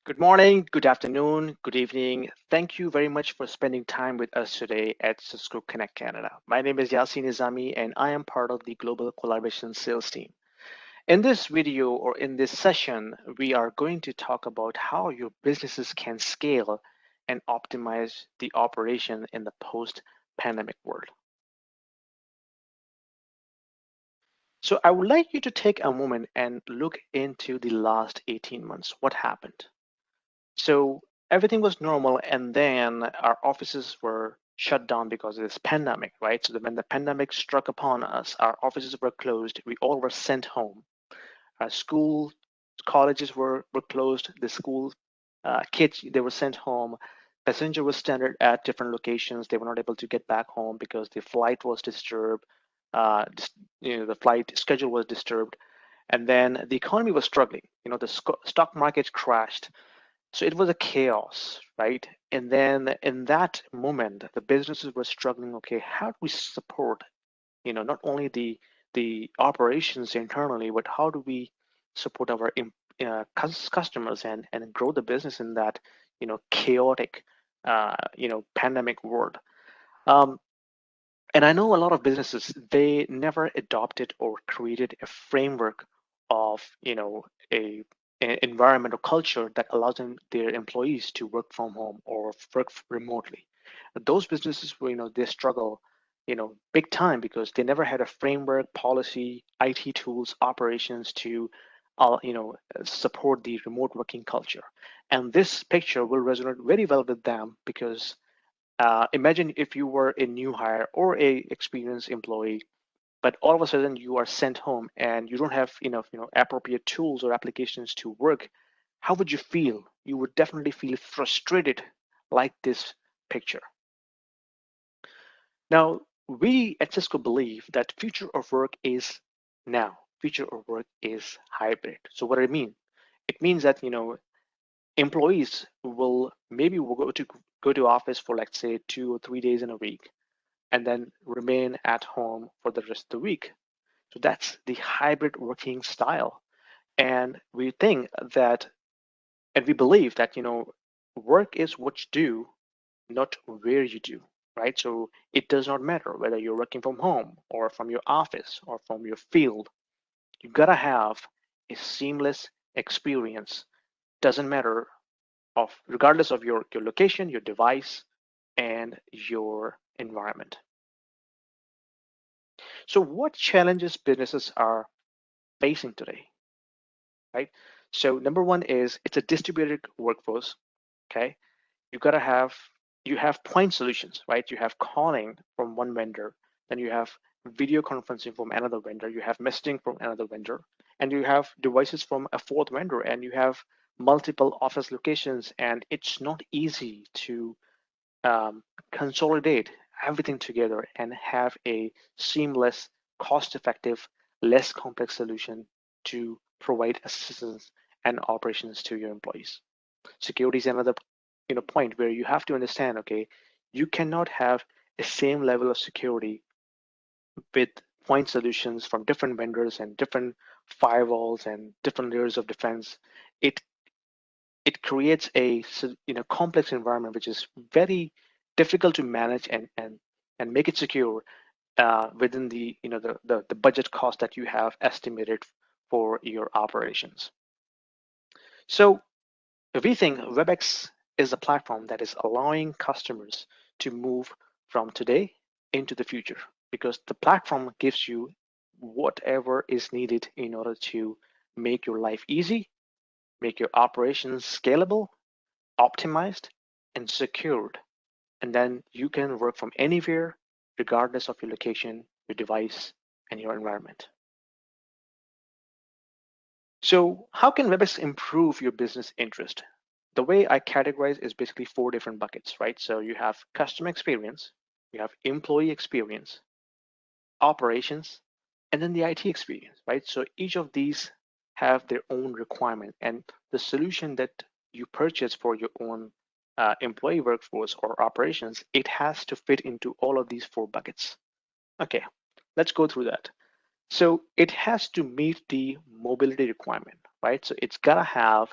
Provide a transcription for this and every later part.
Good morning, good afternoon, good evening. Thank you very much for spending time with us today at Cisco Connect Canada. My name is Yasin Nizami and I am part of the Global Collaboration Sales team. In this video or in this session, we are going to talk about how your businesses can scale and optimize the operation in the post-pandemic world. So I would like you to take a moment and look into the last 18 months. What happened? So everything was normal, and then our offices were shut down because of this pandemic, right? So when the pandemic struck upon us, our offices were closed. We all were sent home. Our school, colleges were closed. The school kids, they were sent home. Passenger was stranded at different locations. They were not able to get back home because the flight was disturbed. The flight schedule was disturbed, and then the economy was struggling. The stock market crashed, so it was a chaos, right? And then in that moment, the businesses were struggling. Okay, how do we support, not only the operations internally, but how do we support our customers and grow the business in that, chaotic, pandemic world? Um, and I know a lot of businesses, they never adopted or created a framework of, a, a environment or culture that allows their employees to work from home or work remotely. Those businesses, they struggle, big time because they never had a framework, policy, IT tools, operations to, support the remote working culture. And this picture will resonate very well with them because imagine if you were a new hire or a experienced employee, but all of a sudden you are sent home and you don't have enough, appropriate tools or applications to work. How would you feel? You would definitely feel frustrated, like this picture. Now, we at Cisco believe that future of work is now. Future of work is hybrid. So what do I mean? It means that employees will go to office for, let's say, 2 or 3 days in a week and then remain at home for the rest of the week. So that's the hybrid working style. And we think that, and we believe that, work is what you do, not where you do, right? So it does not matter whether you're working from home or from your office or from your field. You gotta have a seamless experience. Doesn't matter of regardless of your location, your device, and your environment. So what challenges businesses are facing today, right? So number one is it's a distributed workforce. Okay, you gotta have you have point solutions, right? You have calling from one vendor, then you have video conferencing from another vendor, you have messaging from another vendor, and you have devices from a fourth vendor, and you have multiple office locations, and it's not easy to consolidate everything together and have a seamless, cost-effective, less complex solution to provide assistance and operations to your employees. Security is another point where you have to understand, okay, you cannot have the same level of security with point solutions from different vendors and different firewalls and different layers of defense. It it creates a complex environment which is very difficult to manage and make it secure within the budget cost that you have estimated for your operations. So we think Webex is a platform that is allowing customers to move from today into the future because the platform gives you whatever is needed in order to make your life easy, make your operations scalable, optimized, and secured. And then you can work from anywhere, regardless of your location, your device, and your environment. So how can Webex improve your business interest? The way I categorize is basically four different buckets, right? So you have customer experience, you have employee experience, operations, and then the IT experience, right? So each of these have their own requirement, and the solution that you purchase for your own employee workforce or operations, it has to fit into all of these four buckets. Okay, let's go through that. So it has to meet the mobility requirement, right? So it's gotta have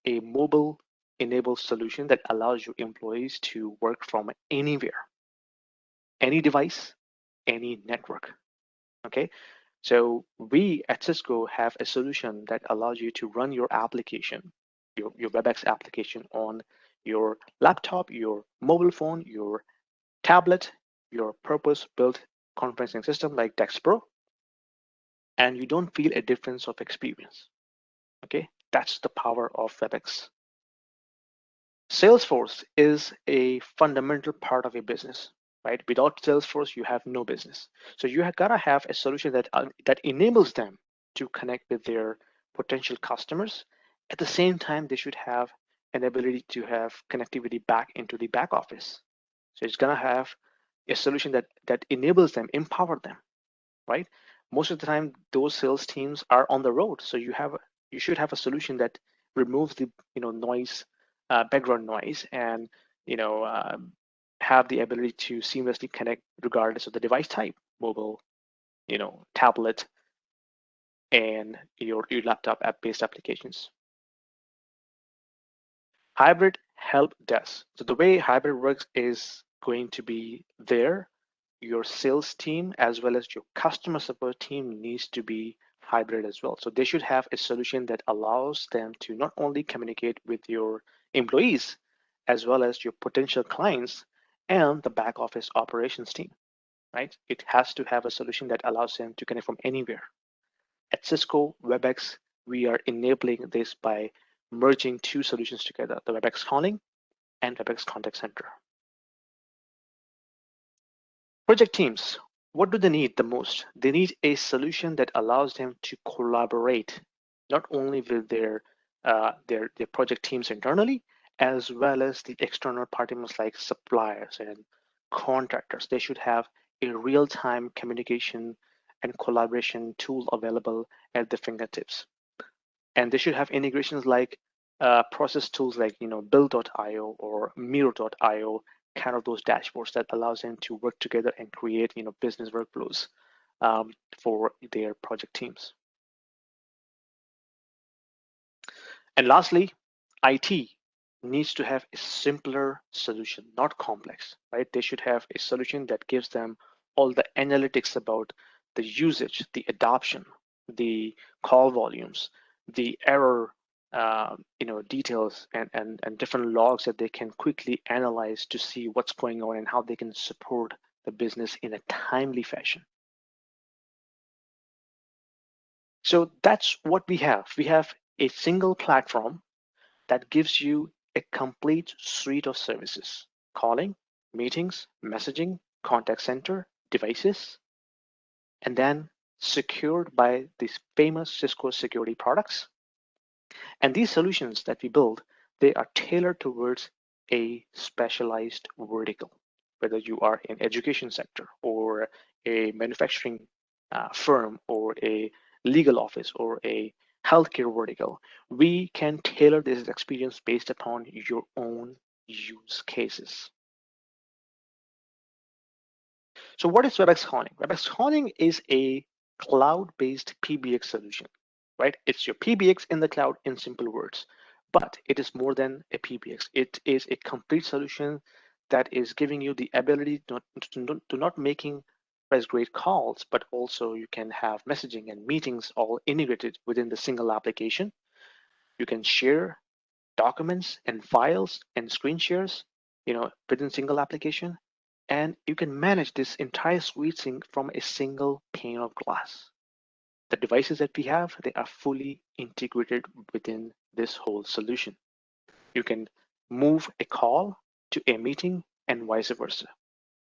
a mobile enabled solution that allows your employees to work from anywhere, any device, any network. Okay, so we at Cisco have a solution that allows you to run your application, your Webex application on your laptop, your mobile phone, your tablet, your purpose-built conferencing system like Dex Pro, and you don't feel a difference of experience. Okay, that's the power of Webex. Salesforce is a fundamental part of a business, right? Without Salesforce, you have no business. So you have got to have a solution that enables them to connect with their potential customers. At the same time, they should have an ability to have connectivity back into the back office. So it's going to have a solution that enables them, empower them, right? Most of the time, those sales teams are on the road, so you should have a solution that removes the noise, background noise, and you know uh, have the ability to seamlessly connect regardless of the device type, mobile, tablet, and your laptop app-based applications. Hybrid help desk. So the way hybrid works is going to be there. Your sales team as well as your customer support team needs to be hybrid as well. So they should have a solution that allows them to not only communicate with your employees as well as your potential clients and the back office operations team, right? It has to have a solution that allows them to connect from anywhere. At Cisco Webex, we are enabling this by merging two solutions together, the Webex calling and Webex contact center. Project teams, what do they need the most? They need a solution that allows them to collaborate not only with their project teams internally, as well as the external partners like suppliers and contractors. They should have a real-time communication and collaboration tool available at their fingertips. And they should have integrations like process tools like build.io or mirror.io, kind of those dashboards that allows them to work together and create business workflows for their project teams. And lastly, IT needs to have a simpler solution, not complex, right? They should have a solution that gives them all the analytics about the usage, the adoption, the call volumes, the error, details, and different logs that they can quickly analyze to see what's going on and how they can support the business in a timely fashion. So that's what we have. We have a single platform that gives you a complete suite of services: calling, meetings, messaging, contact center, devices, and then secured by these famous Cisco security products. And these solutions that we build, they are tailored towards a specialized vertical, whether you are in education sector or a manufacturing firm or a legal office or a healthcare vertical. We can tailor this experience based upon your own use cases. So what is Webex Calling? Webex Calling is a cloud-based PBX solution, right? It's your PBX in the cloud in simple words, but it is more than a PBX. It is a complete solution that is giving you the ability to not making as great calls, but also you can have messaging and meetings all integrated within the single application. You can share documents and files and screen shares, within single application, and you can manage this entire suite sync from a single pane of glass. The devices that we have, they are fully integrated within this whole solution. You can move a call to a meeting and vice versa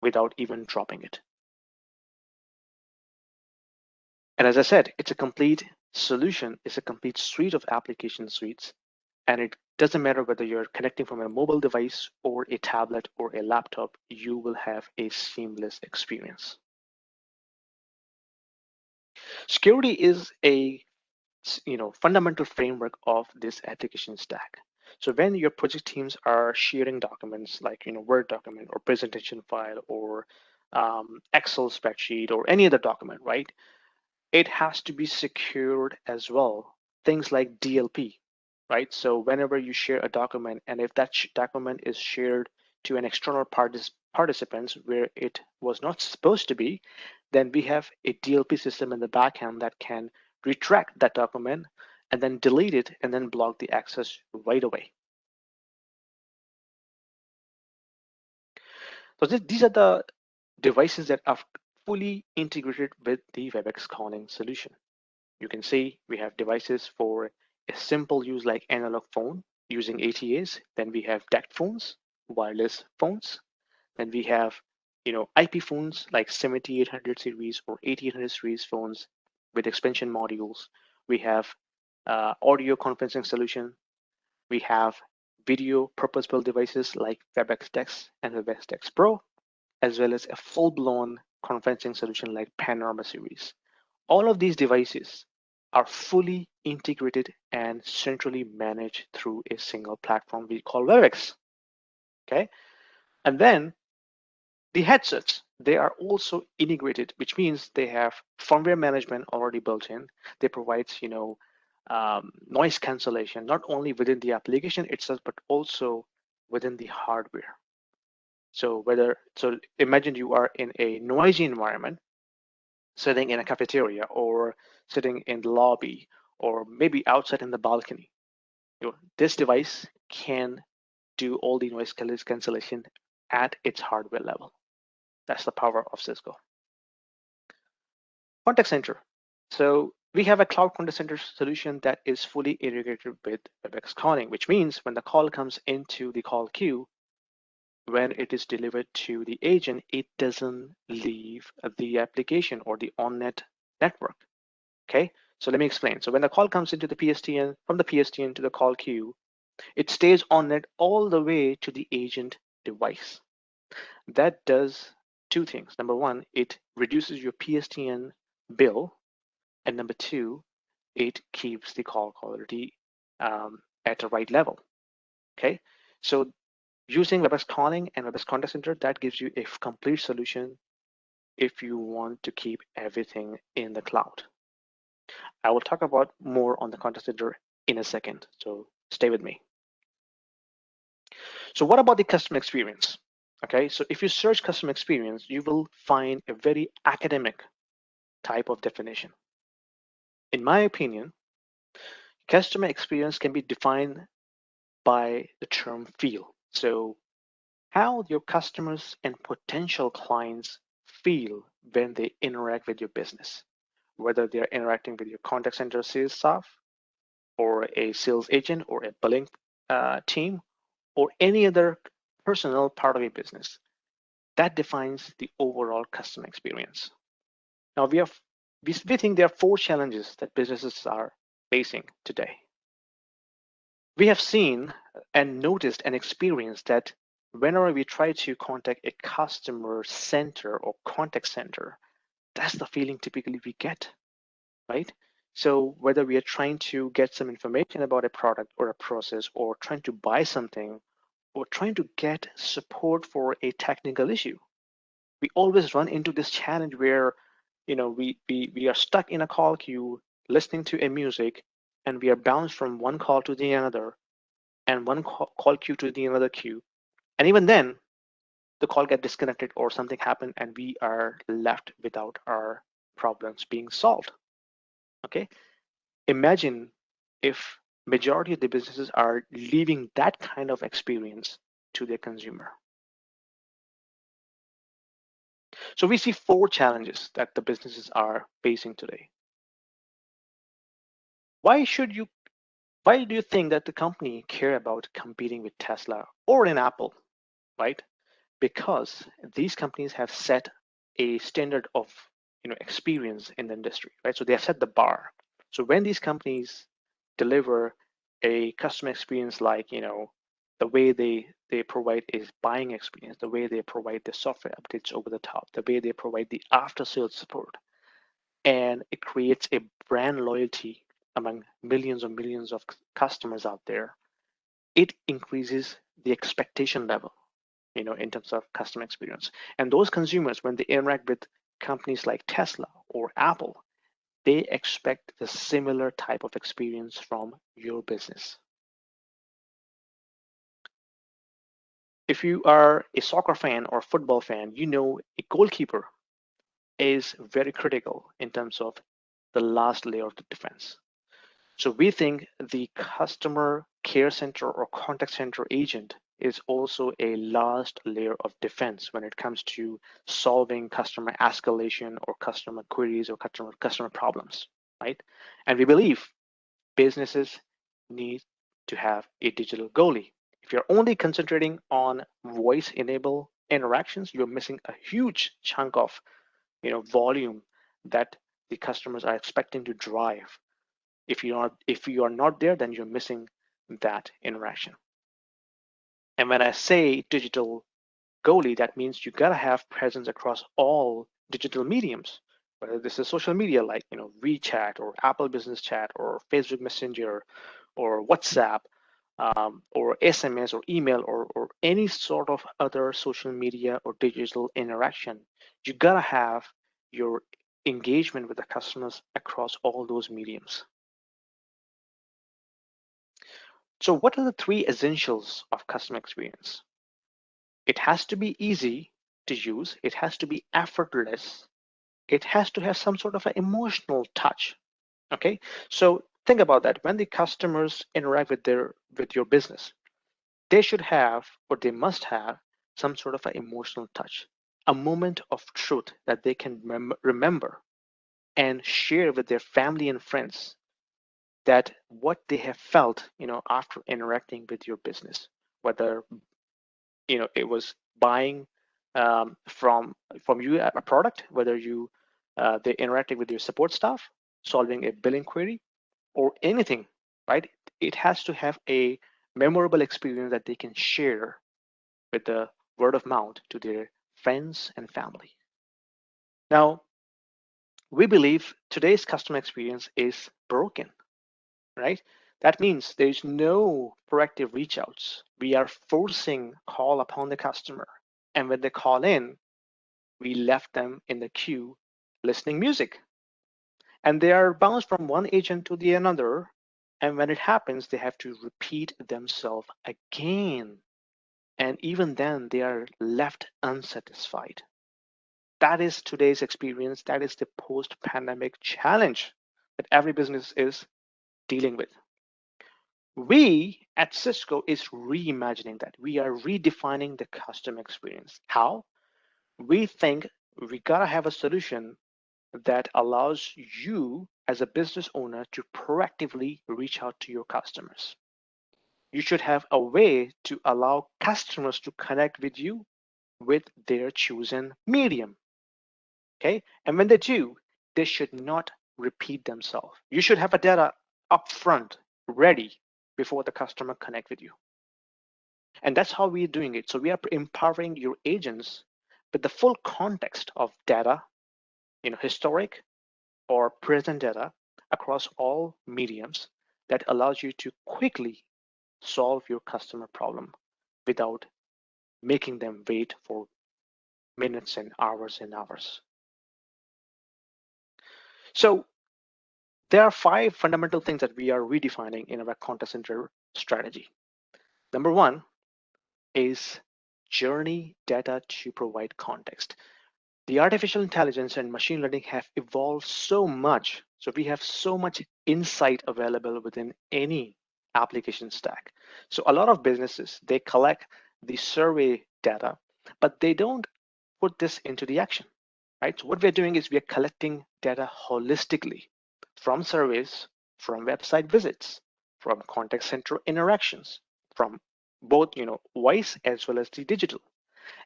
without even dropping it. And as I said, it's a complete solution, it's a complete suite of application suites. And it doesn't matter whether you're connecting from a mobile device or a tablet or a laptop, you will have a seamless experience. Security is a fundamental framework of this application stack. So when your project teams are sharing documents like Word document or presentation file or Excel spreadsheet or any other document, right? It has to be secured as well. Things like DLP. right? So whenever you share a document, and if that document is shared to an external participants where it was not supposed to be, then we have a DLP system in the backend that can retract that document and then delete it and then block the access right away. So these are the devices that are fully integrated with the Webex calling solution. You can see we have devices for a simple use like analog phone using ATAs. Then we have DECT phones, wireless phones. Then we have, IP phones like 7800 series or 8800 series phones with expansion modules. We have audio conferencing solution. We have video purpose-built devices like Webex Dex and Webex Dex Pro, as well as a full-blown conferencing solution like Panorama series. All of these devices are fully integrated and centrally managed through a single platform we call Webex. Okay, and then the headsets, they are also integrated, which means they have firmware management already built in. They provide, noise cancellation, not only within the application itself, but also within the hardware. So imagine you are in a noisy environment, sitting in a cafeteria or sitting in the lobby or maybe outside in the balcony. This device can do all the noise cancellation at its hardware level. That's the power of Cisco. Contact center. So we have a cloud contact center solution that is fully integrated with Webex calling, which means when the call comes into the call queue, when it is delivered to the agent, it doesn't leave the application or the on-net network. Okay, so let me explain. So when the call comes into the PSTN, from the PSTN to the call queue, it stays on net all the way to the agent device. That does two things. Number one, it reduces your PSTN bill, and number two, it keeps the call quality at the right level. Okay, so using Webex calling and Webex contact center, that gives you a complete solution if you want to keep everything in the cloud. I will talk about more on the contact center in a second, so stay with me. So what about the customer experience? Okay, so if you search customer experience, you will find a very academic type of definition. In my opinion, customer experience can be defined by the term feel. So how your customers and potential clients feel when they interact with your business, whether they're interacting with your contact center sales staff or a sales agent or a billing team or any other personal part of your business. That defines the overall customer experience. Now we think there are four challenges that businesses are facing today. We have seen and noticed and experienced that whenever we try to contact a customer center or contact center, that's the feeling typically we get, right? So whether we are trying to get some information about a product or a process or trying to buy something or trying to get support for a technical issue, we always run into this challenge where we are stuck in a call queue listening to a music, and we are bounced from one call to the another and one call queue to the another queue, and even then the call get disconnected or something happened and we are left without our problems being solved. Okay, imagine if majority of the businesses are leaving that kind of experience to their consumer. So we see four challenges that the businesses are facing today. Why do you think that the company care about competing with Tesla or an Apple, right? Because these companies have set a standard of experience in the industry, right? So they have set the bar. So when these companies deliver a customer experience like the way they provide a buying experience, the way they provide the software updates over the top, the way they provide the after sales support, and it creates a brand loyalty among millions of customers out there, it increases the expectation level in terms of customer experience. And those consumers, when they interact with companies like Tesla or Apple, they expect the similar type of experience from your business. If you are a soccer fan or football fan, you know a goalkeeper is very critical in terms of the last layer of the defense. So we think the customer care center or contact center agent is also a last layer of defense when it comes to solving customer escalation or customer queries or customer problems, right? And we believe businesses need to have a digital goalie. If you're only concentrating on voice enable interactions, you're missing a huge chunk of volume that the customers are expecting to drive. If you are not there, then you're missing that interaction. And when I say digital goalie, that means you gotta have presence across all digital mediums, whether this is social media like WeChat or Apple Business Chat or Facebook Messenger or WhatsApp, or SMS or email or any sort of other social media or digital interaction. You gotta have your engagement with the customers across all those mediums. So what are the three essentials of customer experience? It has to be easy to use, it has to be effortless, it has to have some sort of an emotional touch. Okay, so think about that. When the customers interact with your business, they should have, or they must have, some sort of an emotional touch, a moment of truth that they can remember and share with their family and friends, that what they have felt after interacting with your business, whether it was buying from you a product, whether they interacted with your support staff, solving a billing query, or anything, right? It has to have a memorable experience that they can share with the word of mouth to their friends and family. Now, we believe today's customer experience is broken, right? That means there's no proactive reach outs. We are forcing call upon the customer. And when they call in, we left them in the queue listening music. And they are bounced from one agent to the another. And when it happens, they have to repeat themselves again. And even then, they are left unsatisfied. That is today's experience. That is the post pandemic challenge that every business is dealing with. We at Cisco is reimagining that. We are redefining the customer experience. How? We think we gotta have a solution that allows you as a business owner to proactively reach out to your customers. You should have a way to allow customers to connect with you with their chosen medium. Okay. And when they do, they should not repeat themselves. You should have a data upfront ready before the customer connect with you. And that's how we're doing it. So we are empowering your agents with the full context of data, historic or present data across all mediums that allows you to quickly solve your customer problem without making them wait for minutes and hours and hours. So there are 5 fundamental things that we are redefining in our contact center strategy. Number 1 is journey data to provide context. The artificial intelligence and machine learning have evolved so much. So we have so much insight available within any application stack. So a lot of businesses, they collect the survey data, but they don't put this into the action, right? So what we're doing is we're collecting data holistically from surveys, from website visits, from contact center interactions, from both, voice as well as the digital.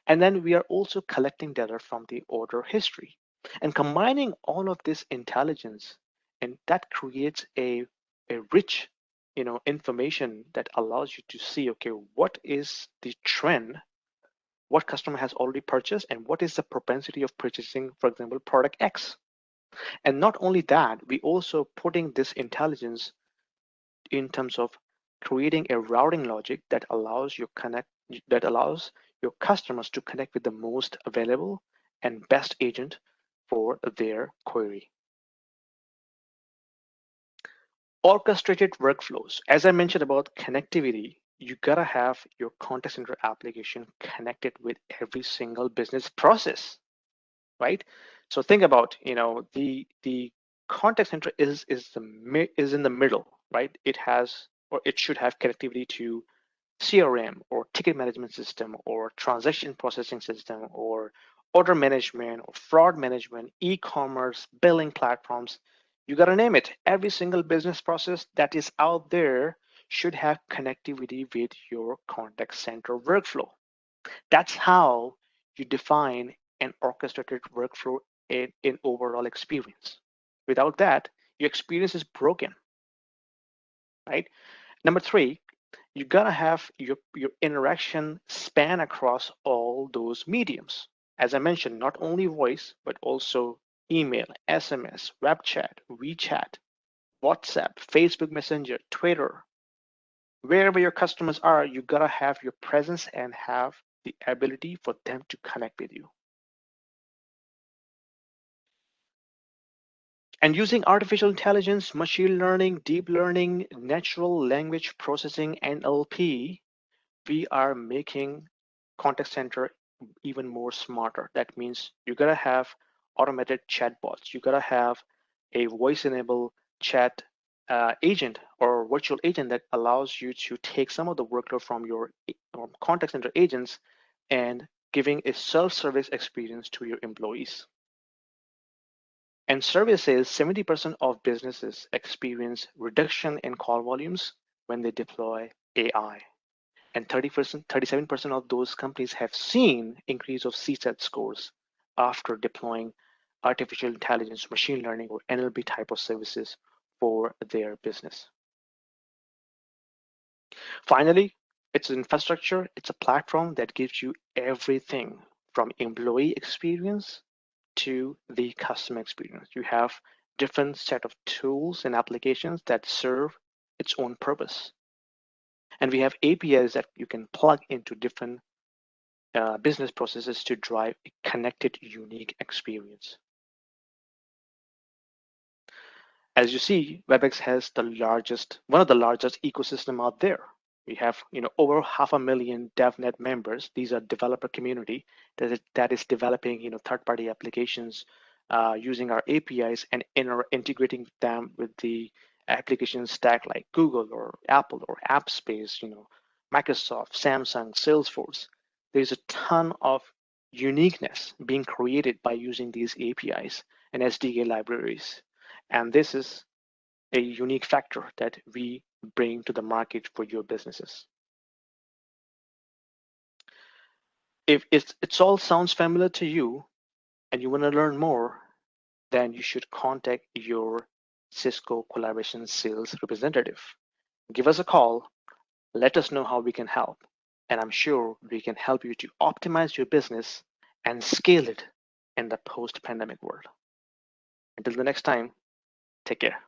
And then we are also collecting data from the order history and combining all of this intelligence, and that creates a rich information that allows you to see, okay, what is the trend, what customer has already purchased, and what is the propensity of purchasing, for example, product X. And not only that, we also putting this intelligence in terms of creating a routing logic that allows your customers to connect with the most available and best agent for their query. Orchestrated workflows. As I mentioned about connectivity, you gotta have your contact center application connected with every single business process, right? So think about, the contact center is in the middle, right? It has, or it should have, connectivity to CRM or ticket management system or transaction processing system or order management or fraud management, e-commerce, billing platforms. You got to name it. Every single business process that is out there should have connectivity with your contact center workflow. That's how you define an orchestrated workflow in overall experience. Without that, your experience is broken, right? Number three, you gotta have your interaction span across all those mediums. As I mentioned, not only voice, but also email, SMS, web chat, WeChat, WhatsApp, Facebook Messenger, Twitter. Wherever your customers are, you gotta have your presence and have the ability for them to connect with you. And using artificial intelligence, machine learning, deep learning, natural language processing, NLP, we are making contact center even more smarter. That means you gotta have automated chatbots. You gotta have a voice-enabled chat agent or virtual agent that allows you to take some of the workload from your contact center agents and giving a self-service experience to your employees. And survey says 70% of businesses experience reduction in call volumes when they deploy AI. And 37% of those companies have seen increase of CSAT scores after deploying artificial intelligence, machine learning, or NLP type of services for their business. Finally, it's infrastructure. It's a platform that gives you everything from employee experience to the customer experience. You have different set of tools and applications that serve its own purpose. And we have APIs that you can plug into different business processes to drive a connected, unique experience. As you see, Webex has one of the largest ecosystem out there. We have, over 500,000 DevNet members. These are developer community that is developing, third-party applications using our APIs and integrating them with the application stack like Google or Apple or AppSpace, Microsoft, Samsung, Salesforce. There's a ton of uniqueness being created by using these APIs and SDK libraries. And this is a unique factor that we bring to the market for your businesses. If it's all sounds familiar to you and you want to learn more, then you should contact your Cisco collaboration sales representative. Give us a call, let us know how we can help, and I'm sure we can help you to optimize your business and scale it in the post-pandemic world. Until the next time, take care.